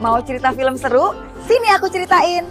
Mau cerita film seru? Sini aku ceritain.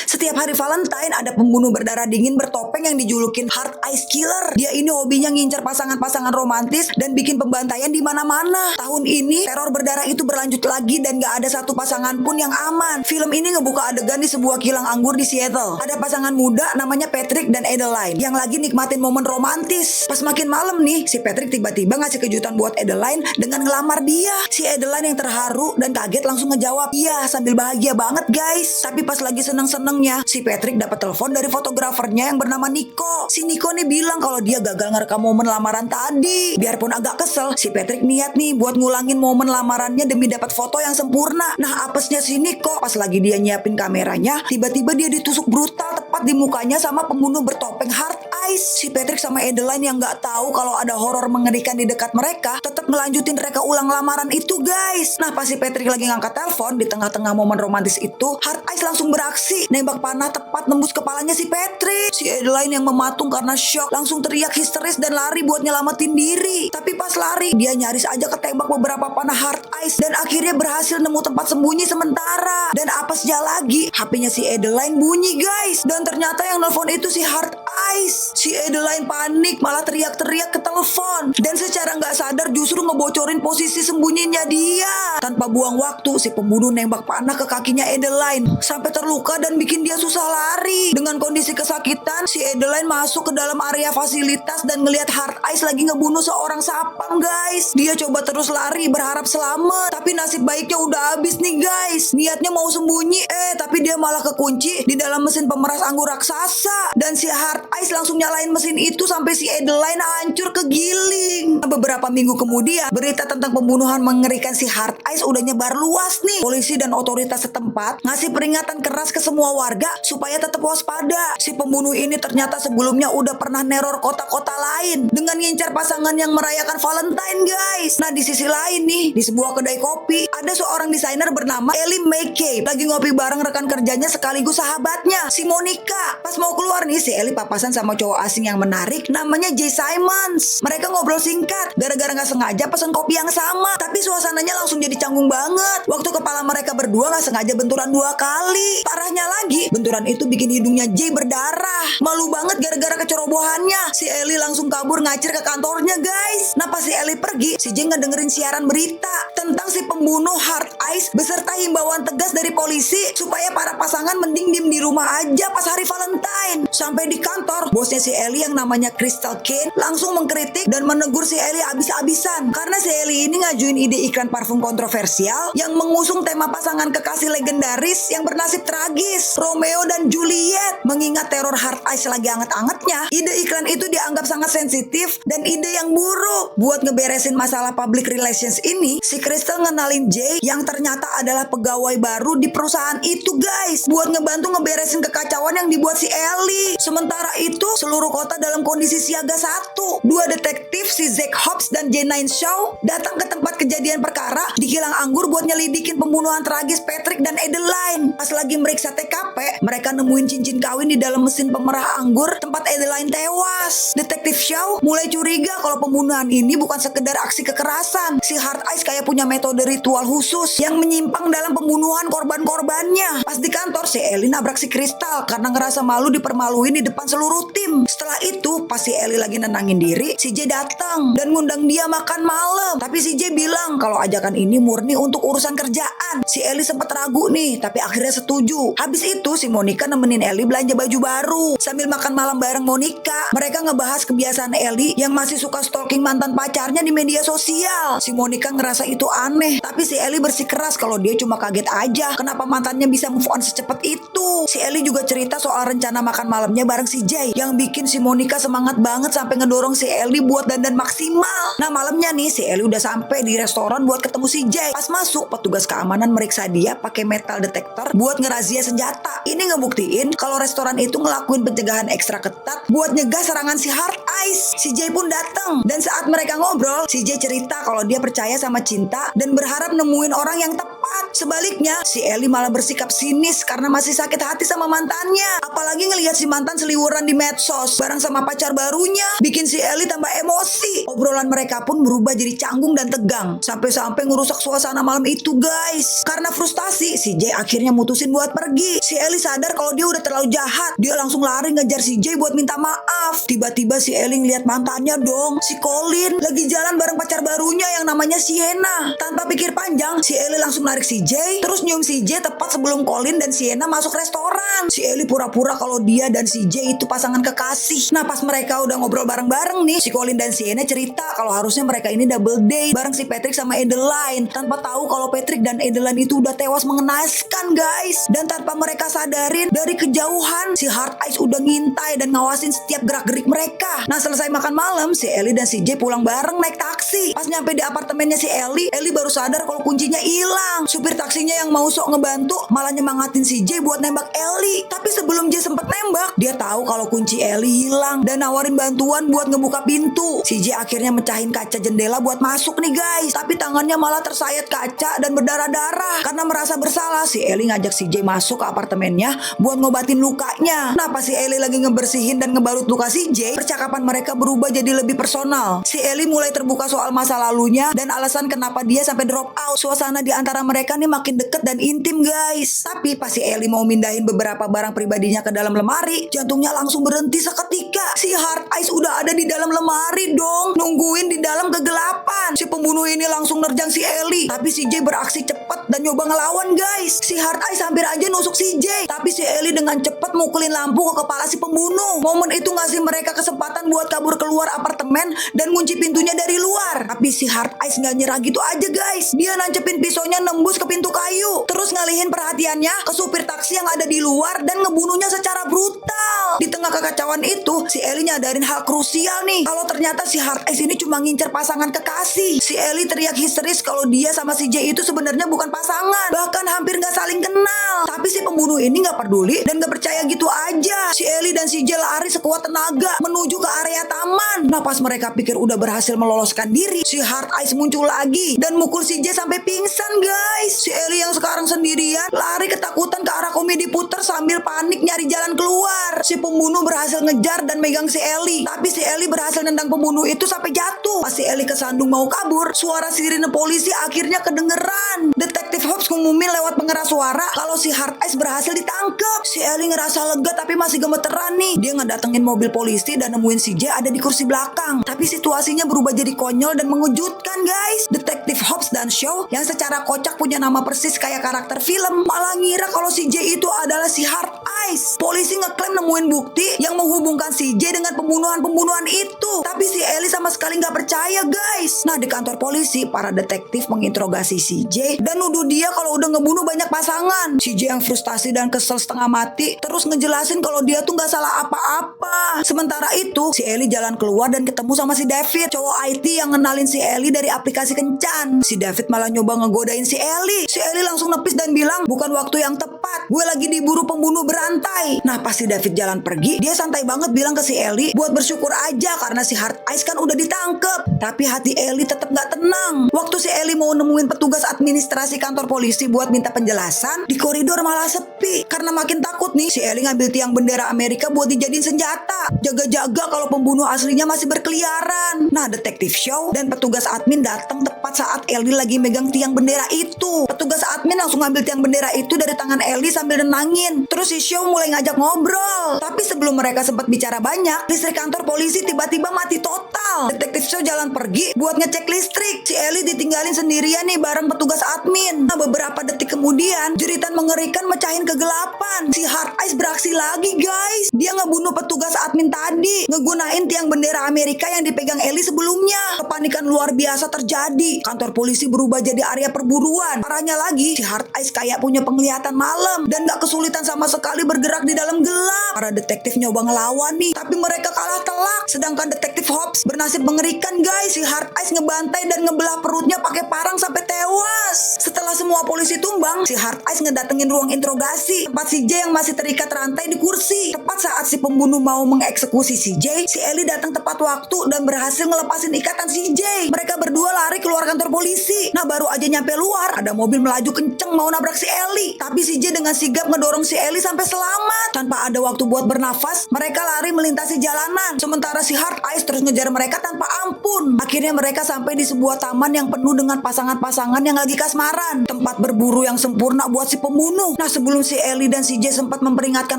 Setiap hari Valentine ada pembunuh berdarah dingin bertopeng yang dijulukin Heart Ice Killer. Dia ini hobinya ngincar pasangan-pasangan romantis dan bikin pembantaian di mana-mana. Tahun ini teror berdarah itu berlanjut lagi dan gak ada satu pasangan pun yang aman. Film ini ngebuka adegan di sebuah kilang anggur di Seattle. Ada pasangan muda namanya Patrick dan Adeline yang lagi nikmatin momen romantis. Pas makin malam nih, si Patrick tiba-tiba ngasih kejutan buat Adeline dengan ngelamar dia. Si Adeline yang terharu dan kaget langsung ngejawab iya sambil bahagia banget guys. Tapi pas lagi seneng-seneng si Patrick dapat telepon dari fotografernya yang bernama Nico. Si Nico nih bilang kalau dia gagal ngerekam momen lamaran tadi. Biarpun agak kesel, si Patrick niat nih buat ngulangin momen lamarannya demi dapat foto yang sempurna. Nah apesnya si Nico pas lagi dia nyiapin kameranya, tiba-tiba dia ditusuk brutal tepat di mukanya sama pembunuh bertopeng Heart Ice. Si Patrick sama Adeline yang nggak tahu kalau ada horor mengerikan di dekat mereka, tetap ngelanjutin reka ulang lamaran itu guys. Nah pas si Patrick lagi ngangkat telepon di tengah-tengah momen romantis itu, Heart Ice langsung beraksi nembak panah tepat nembus kepalanya si Patrick. Si Adeline yang mematung karena shock langsung teriak histeris dan lari buat nyelamatin diri. Tapi pas lari dia nyaris aja ketembak beberapa panah Heart Ice dan akhirnya berhasil nemu tempat sembunyi sementara. Dan apesnya lagi HP-nya si Adeline bunyi guys, dan ternyata yang nelfon itu si Heart Ice. Si Adeline panik malah teriak-teriak ke telepon dan secara nggak sadar justru ngebocorin posisi sembunyinya dia. Tanpa buang waktu si pembunuh nembak panah ke kakinya Adeline sampai terluka dan bikin dia susah lari. Dengan kondisi kesakitan, si Adeline masuk ke dalam area fasilitas dan ngelihat Heart Ice lagi ngebunuh seorang sapam guys. Dia coba terus lari berharap selamat, tapi nasib baiknya udah habis nih guys. Niatnya mau sembunyi, tapi dia malah kekunci di dalam mesin pemeras anggur raksasa. Dan si Heart Ice langsung nyalain mesin itu sampai si Adeline hancur kegiling. Beberapa minggu kemudian, berita tentang pembunuhan mengerikan si Heart Ice udah nyebar luas nih. Polisi dan otoritas setempat ngasih peringatan keras ke semua warga supaya tetap waspada. Si pembunuh ini ternyata sebelumnya udah pernah neror kota-kota lain dengan ngincar pasangan yang merayakan Valentine guys. Nah di sisi lain nih, di sebuah kedai kopi ada seorang desainer bernama Ellie McCabe lagi ngopi bareng rekan kerjanya sekaligus sahabatnya si Monica. Pas mau keluar nih, si Ellie papasan sama cowok asing yang menarik namanya Jay Simons. Mereka ngobrol singkat gara-gara gak sengaja pesan kopi yang sama, tapi suasananya langsung jadi canggung banget waktu kepala mereka berdua gak sengaja benturan 2 kali. Parahnya lagi, benturan itu bikin hidungnya Jay berdarah. Malu banget gara-gara kecerobohannya. Si Ellie langsung kabur ngacir ke kantornya guys. Nah pas si Ellie pergi, si Jay ngedengerin siaran berita tentang si pembunuh Heart Ice beserta himbauan tegas dari polisi supaya para pasangan mending diem di rumah aja pas hari Valentine. Sampai di kantor, bosnya si Ellie yang namanya Crystal Kane langsung mengkritik dan menegur si Ellie abis-abisan karena si Ellie ini ngajuin ide iklan parfum kontroversial yang mengusung tema pasangan kekasih legendaris yang bernasib tragis, Romeo dan Juliet. Mengingat teror Heart Ice lagi anget-angetnya, ide iklan itu dianggap sangat sensitif dan ide yang buruk. Buat ngeberesin masalah public relations ini, si Crystal ngenalin Jay yang ternyata adalah pegawai baru di perusahaan itu guys, buat ngebantu ngeberesin kekacauan yang dibuat si Ellie. Sementara itu seluruh kota dalam kondisi siaga 1. 2 detektif si Zack Hobbs dan J9 Shaw datang ke tempat kejadian perkara di kilang anggur buat nyelidikin pembunuhan tragis Patrick dan Adeline. Pas lagi meriksa TKP, mereka nemuin cincin kawin di dalam mesin pemerah anggur tempat Adeline tewas. Detektif Shaw mulai curiga kalau pembunuhan ini bukan sekedar aksi kekerasan. Si Heart Ice kayak punya metode ritual khusus yang menyimpang dalam pembunuhan korban-korbannya. Pas di kantor, si Ellie nabrak si Crystal karena ngerasa malu dipermaluin di depan seluruh tim. Setelah itu, pas si Ellie lagi nenangin diri, si Jay datang dan ngundang dia makan malam. Tapi si Jay bilang kalau ajakan ini murni untuk urusan kerjaan. Si Ellie sempat ragu nih, tapi akhirnya setuju. Habis itu si Monica nemenin Ellie belanja baju baru. Sambil makan malam bareng Monica, mereka ngebahas kebiasaan Ellie yang masih suka stalking mantan pacarnya di media sosial. Si Monica ngerasa itu aneh, tapi si Ellie bersikeras kalau dia cuma kaget aja kenapa mantannya bisa move on secepat itu. Si Ellie juga cerita soal rencana makan malamnya bareng si Jay yang bikin si Monica semangat banget sampai ngedorong si Ellie buat dandan maksimal. Nah malamnya nih si Ellie udah sampai di restoran buat ketemu si Jay. Pas masuk, petugas keamanan meriksa dia pakai metal detector buat ngerazia senjata. Ini ngebuktiin kalau restoran itu ngelakuin pencegahan ekstra ketat buat nyegah serangan si Heart Ice. Si Jay pun datang dan saat mereka ngobrol, si Jay cerita kalau dia percaya sama cinta dan berharap nemuin orang yang tepat. cepat. Sebaliknya, si Ellie malah bersikap sinis karena masih sakit hati sama mantannya. Apalagi ngelihat si mantan seliwuran di medsos bareng sama pacar barunya, bikin si Ellie tambah emosi. Obrolan mereka pun berubah jadi canggung dan tegang, sampai-sampai ngerusak suasana malam itu guys. Karena frustasi, si Jay akhirnya mutusin buat pergi. Si Ellie sadar kalau dia udah terlalu jahat. Dia langsung lari ngejar si Jay buat minta maaf. Tiba-tiba si Ellie ngeliat mantannya dong, si Colin, lagi jalan bareng pacar barunya yang namanya Sienna. Tanpa pikir panjang, si Ellie langsung narik si Jay, terus nyium si Jay tepat sebelum Colin dan Sienna masuk restoran. Si Ellie pura-pura kalau dia dan si Jay itu pasangan kekasih. Nah pas mereka udah ngobrol bareng-bareng nih, si Colin dan Sienna cerita kalau harusnya mereka ini double date bareng si Patrick sama Adeline, tanpa tahu kalau Patrick dan Adeline itu udah tewas mengenaskan guys. Dan tanpa mereka sadarin, dari kejauhan si Hard Ice udah ngintai dan ngawasin setiap gerak-gerik mereka. Nah selesai makan malam, si Ellie dan si Jay pulang bareng naik taksi. Pas nyampe di apartemennya si Ellie baru sadar kalau kuncinya hilang. Supir taksinya yang mau sok ngebantu malah nyemangatin si Jay buat nembak Ellie. Tapi sebelum Jay sempet nembak, dia tahu kalau kunci Ellie hilang dan nawarin bantuan buat ngebuka pintu. Si Jay akhirnya mecahin kaca jendela buat masuk nih guys. Tapi tangannya malah tersayat kaca dan berdarah-darah. Karena merasa bersalah, si Ellie ngajak si Jay masuk ke apartemennya buat ngobatin lukanya. Nah pas si Ellie lagi ngebersihin dan ngebalut luka si Jay, percakapan mereka berubah jadi lebih personal. Si Ellie mulai terbuka soal masa lalunya dan alasan kenapa dia sampai drop out. Suasana di antara mereka nih makin deket dan intim guys. Tapi pas si Ellie mau mindahin beberapa barang pribadinya ke dalam lemari, jantungnya langsung berhenti seketika. Si Hard Ice udah ada di dalam lemari dong, nungguin di dalam kegelapan. Si pembunuh ini langsung nerjang si Ellie, tapi si Jay beraksi cepat dan nyoba ngelawan guys. Si Hard Ice hampir aja nusuk si Jay, tapi si Ellie dengan cepat mukulin lampu ke kepala si pembunuh. Momen itu ngasih mereka kesempatan buat kabur keluar apartemen dan ngunci pintunya dari luar. Tapi si Hard Ice nggak nyerah gitu aja guys. Dia nancepin pisaunya nembus ke pintu kayu, terus ngalihin perhatiannya ke supir taksi yang ada di luar dan ngebunuhnya secara brutal. Di tengah kekacauan itu, si Ellie nyadarin hal krusial nih, kalau ternyata si Hard Ice ini cuma ngincer pasangan kekasih. Si Ellie teriak histeris kalau dia sama si Jay itu sebenarnya bukan pasangan, bahkan hampir nggak saling kenal. Tapi si pembunuh ini nggak peduli dan nggak percaya gitu aja. Si Ellie dan si Jay lari sekuat tenaga menuju ke area taman. Nah pas mereka pikir udah berhasil meloloskan diri, si Hard Ice muncul lagi dan mukul si Jay sampai pingsan guys. Si Ellie yang sekarang sendirian lari ketakutan ke arah komedi puter sambil panik nyari jalan keluar. Si pembunuh berhasil ngejar dan megang si Ellie, tapi si Ellie berhasil nendang pembunuh itu sampai jatuh. Pas si Ellie kesandung mau kabur, suara sirine polisi akhirnya kedengeran. Detektif Hobbs ngumumin lewat pengeras suara kalau si Hard Ice berhasil ditangkap. Si Ellie ngerasa lega tapi masih gemeteran nih. Dia ngedatengin mobil polisi dan nemuin si Jay ada di kursi belakang. Tapi situasinya berubah jadi konyol dan mengejutkan guys. Detektif Hobbs dan Shaw yang secara kocak punya nama persis kayak karakter film malah ngira kalau si Jay itu adalah si Hard Ice. Polisi ngeklaim nemuin bukti yang menghubungkan si Jay dengan pembunuhan-pembunuhan itu. Tapi si Ellie sama sekali nggak percaya guys. Nah di kantor polisi, para detektif menginterogasi si Jay dan nuduh dia kalau udah ngebunuh banyak pasangan. Si Jay yang frustasi dan kesel setengah mati terus ngejelasin kalau dia tuh nggak salah apa-apa. Sementara itu si Ellie jalan keluar dan ketemu sama si David, cowok IT yang ngenalin si Ellie dari aplikasi kencan. Si David malah nyoba ngegodain si Ellie. Si Ellie langsung nepis dan bilang bukan waktu yang tepat, gue lagi diburu pembunuh berantai. Nah pas si David jalan pergi, dia santai banget bilang ke si Ellie buat bersyukur aja karena si Hard Ice kan udah ditangkep. Tapi hati Ellie tetap gak tenang. Waktu si Ellie mau nemuin petugas administrasi kantor polisi buat minta penjelasan, di koridor malah sepi. Karena makin takut nih, si Ellie ngambil tiang bendera Amerika buat dijadiin senjata, jaga-jaga kalau pembunuh aslinya masih berkeliaran. Nah detektif Shaw dan petugas admin datang tepat saat Ellie lagi megang tiang bendera itu. Petugas admin langsung ngambil tiang bendera itu dari tangan Ellie sambil nenangin. Terus si Shaw mulai ngajak ngobrol. Tapi sebelum mereka sempat bicara banyak, listrik kantor polisi tiba-tiba mati total. Detektif Shaw jalan pergi buat ngecek listrik. Si Ellie ditinggalin sendirian nih bareng petugas admin. Nah beberapa detik kemudian, jeritan mengerikan mecahin kegelapan. Si Hard Ice beraksi lagi guys. Dia ngebunuh petugas admin tadi, ngegunain tiang bendera Amerika yang dipegang Ellie sebelumnya. Kepanikan luar biasa terjadi. Kantor polisi berubah jadi area perburuan. Parahnya lagi, si Hard Ice kayak punya penglihatan malam dan gak kesulitan sama sekali bergerak di dalam gelap. Para detektif nyoba ngelawan nih, tapi mereka kalah telak. Sedangkan detektif Hobbs bernasib mengerikan guys. Si Hard Ice ngebantai dan ngebelah perutnya pakai parang sampai tewas. Setelah semua polisi tumbang, terbang, si Hard Ice ngedatengin ruang interogasi tempat si J yang masih terikat rantai di kursi. Tepat saat si pembunuh mau mengeksekusi si J, si Ellie datang tepat waktu dan berhasil ngelepasin ikatan si J. Mereka berdua lari keluar kantor polisi. Nah, baru aja nyampe luar, ada mobil melaju kenceng mau nabrak si Ellie. Tapi si J dengan sigap ngedorong si Ellie sampai selamat. Tanpa ada waktu buat bernafas, mereka lari melintasi jalanan. Sementara si Hard Ice terus ngejar mereka tanpa ampun. Akhirnya mereka sampai di sebuah taman yang penuh dengan pasangan-pasangan yang lagi kasmaran. Tempat berburu yang sempurna buat si pembunuh. Nah, sebelum si Ellie dan si J sempat memperingatkan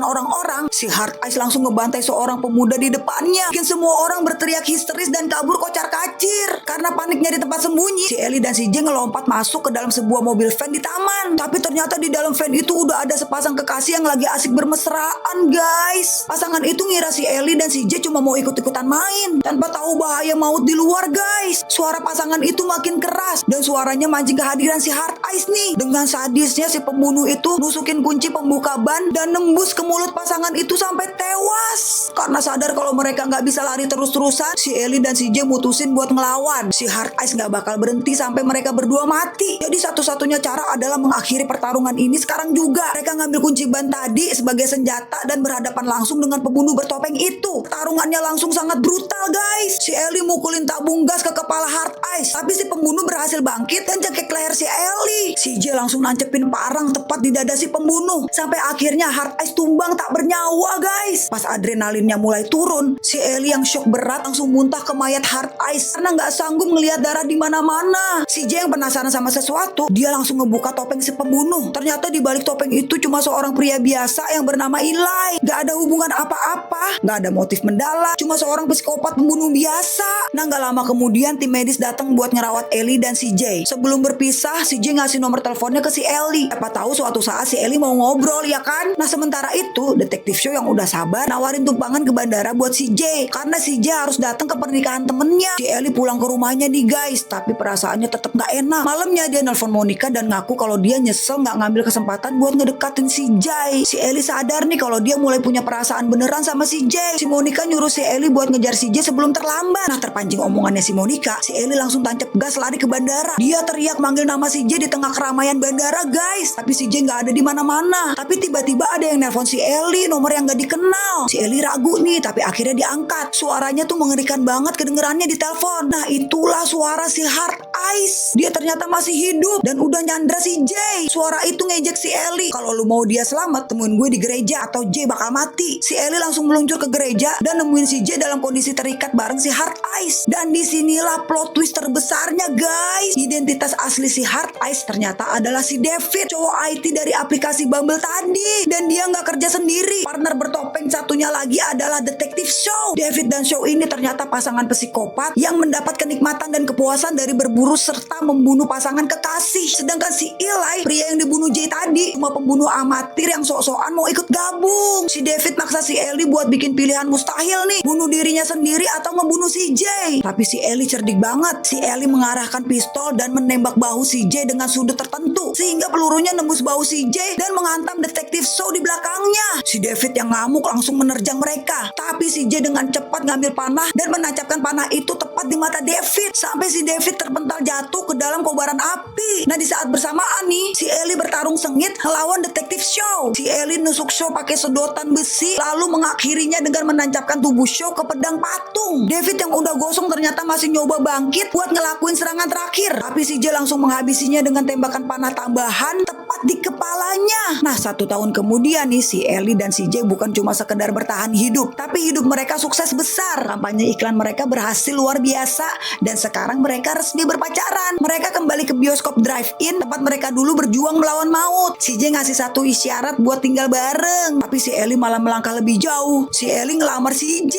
orang-orang, si Hard Ice langsung ngebantai seorang pemuda di depannya. Bikin semua orang berteriak histeris dan kabur kocar-kacir. Karena paniknya di tempat sembunyi, si Ellie dan si J ngelompat masuk ke dalam sebuah mobil van di taman. Tapi ternyata di dalam van itu udah ada sepasang kekasih yang lagi asik bermesraan, guys. Pasangan itu ngira si Ellie dan si J cuma mau ikut-ikutan main, tanpa tahu bahaya maut di luar, guys. Suara pasangan itu makin keras dan suaranya mancing kehadiran si Hard Ice nih. Dengan sadisnya si pembunuh itu nusukin kunci pembuka ban dan nembus ke mulut pasangan itu sampai tewas. Karena sadar kalau mereka nggak bisa lari terus-terusan, si Ellie dan si J mutusin buat ngelawan. Si Hard Ice nggak bakal berhenti sampai mereka berdua mati. Jadi satu-satunya cara adalah mengakhiri pertarungan ini sekarang juga. Mereka ngambil kunci ban tadi sebagai senjata dan berhadapan langsung dengan pembunuh bertopeng itu. Pertarungannya langsung sangat brutal, guys. Si Ellie mukulin tabung gas ke kepala Hard Ice, tapi si pembunuh berhasil bangkit dan cekik leher si Ellie. Si J langsung nancepin parang tepat di dada si pembunuh. Sampai akhirnya Hard Ice tumbang tak bernyawa, guys. Pas adrenalinnya mulai turun, si Ellie yang shock berat langsung muntah ke mayat Hard Ice karena nggak sanggup ngelihat darah di mana-mana. Si J yang penasaran sama sesuatu, dia langsung ngebuka topeng si pembunuh. Ternyata di balik topeng itu cuma seorang pria biasa yang bernama Eli. Gak ada hubungan apa-apa, gak ada motif mendalam, cuma seorang psikopat pembunuh biasa. Nah, gak lama kemudian tim medis datang buat ngerawat Ellie dan si J. Sebelum berpisah, si J ngasih nomor teleponnya ke si Ellie. Siapa tahu suatu saat si Ellie mau ngobrol, ya kan? Nah, sementara itu detektif show yang udah sabar nawarin tumpangan ke bandara buat si J, karena si J harus datang ke pernikahan temennya. Si Ellie pulang ke rumahnya nih, guys, tapi perasaannya tetap gak enak. Malamnya dia nelpon Monica dan ngaku kalau dia nyesel gak ngambil kesempatan buat ngedekatin si J. Si Ellie sadar nih kalau dia mulai punya perasaan beneran sama si J. Si Monica nyuruh si Ellie buat ngejar si J sebelum terlambat. Nah, terpancing omongannya si Monica, si Ellie langsung tancap gas lari ke bandara. Dia teriak manggil nama si J di tengah keramaian bandara, guys. Tapi si J gak ada di mana-mana. Tapi tiba-tiba ada yang nelpon si Ellie, nomor yang gak dikenal. Si Ellie ragu nih, tapi akhirnya diangkat. Suaranya tuh mengerikan banget kedengerannya di telepon. Nah, itulah suara si Hard Ice. Dia ternyata masih hidup dan udah nyandra si J. Suara itu ngejek si Ellie, kalau lu mau dia selamat, temuin gue di gereja atau J bakal mati. Si Ellie langsung meluncur ke gereja dan nemuin si J dalam kondisi terikat bareng si Hard Ice. Dan disinilah plot twist terbesarnya, guys. Identitas asli si Hard Ice ternyata adalah si David, cowok IT dari aplikasi Bumble tadi. Dan dia nggak kerja sendiri. Partner bertopeng satunya lagi adalah detektif Show. David dan Show ini ternyata pasangan psikopat yang mendapat kenikmatan dan kepuasan dari berburu serta membunuh pasangan kekasih. Sedangkan si Eli, pria yang dibunuh J tadi, cuma pembunuh amatir yang sok-sokan mau ikut gabung. Si David maksa si Ellie buat bikin pilihan mustahil nih, bunuh dirinya sendiri atau ngebunuh si J. Tapi si Ellie cerdik banget. Si Ellie mengarahkan pistol dan menembak bahu si J dengan sudut tertentu, sehingga pelurunya nembus bahu si J dan menghantam detektif Show di belakangnya. Si David yang ngamuk langsung menerjang mereka. Tapi si J dengan cepat ngambil panah dan menancapkan panah itu tepat di mata David, sampai si David terpental jatuh ke dalam kobaran api. Nah, di saat bersamaan nih, si Ellie bertarung sengit melawan detektif Show. Si Ellie nusuk Show pakai sedotan besi, lalu mengakhirinya dengan menancapkan tubuh Show ke pedang patung. David yang udah gosong ternyata masih nyoba bangkit buat ngelakuin serangan terakhir. Tapi si J langsung menghabisinya dengan tembakan panah tambahan tepat di kepalanya. Nah, 1 tahun kemudian nih, si Ellie dan si J bukan cuma sekedar bertahan hidup, tapi hidup mereka sukses besar. Kampanye iklan mereka berhasil luar biasa dan sekarang mereka resmi berpacaran. Mereka kembali ke bioskop drive-in tempat mereka dulu berjuang melawan maut. Si J ngasih satu isyarat buat tinggal bareng, tapi si Ellie malah melangkah lebih jauh. Si Ellie ngelamar si J.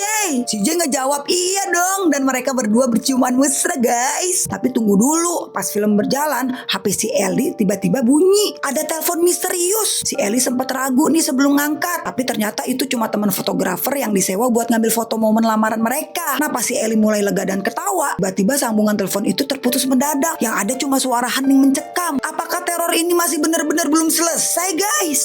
Si J ngejawab iya dong dan mereka berdua berciuman mesra, guys. Tapi tunggu dulu, pas film berjalan, HP si Ellie tiba-tiba bunyi. Ada telepon misterius. Si Ellie sempat ragu nih sebelum ngangkat, tapi ternyata itu cuma teman fotografer yang disewa buat ngambil foto momen lamaran mereka. Nah, pas si Ellie mulai lega dan ketawa, tiba-tiba sambungan telepon itu terputus mendadak. Yang ada cuma suara hening mencekam. Apakah teror ini masih benar-benar belum selesai, guys?